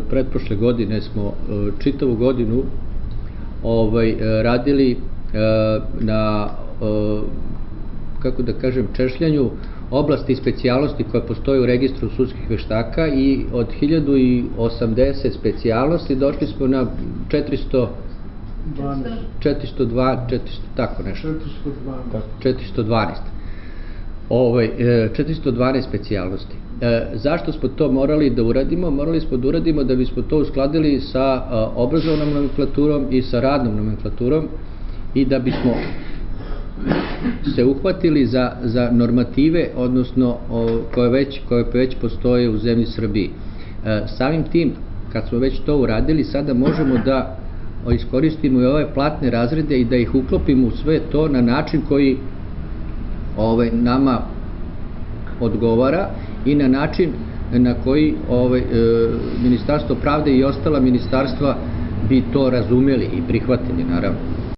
pretprošle godine smo čitavu godinu radili na, kako da kažem, češljanju oblasti i specijalnosti koje postoje u registru sudskih veštaka i od 1080 specijalnosti došli smo na 412 specijalnosti. Zašto smo to morali da uradimo? Morali smo da uradimo da bismo to uskladili sa obrazovnom nomenklaturom i sa radnom nomenklaturom i da bismo se uhvatili za normative, odnosno koje već postoje u zemlji Srbiji. Samim tim, kad smo već to uradili, sada možemo da iskoristimo i ove platne razrede i da ih uklopimo u sve to na način koji nama odgovara i na način na koji Ministarstvo pravde i ostala ministarstva bi to razumeli i prihvatili, naravno.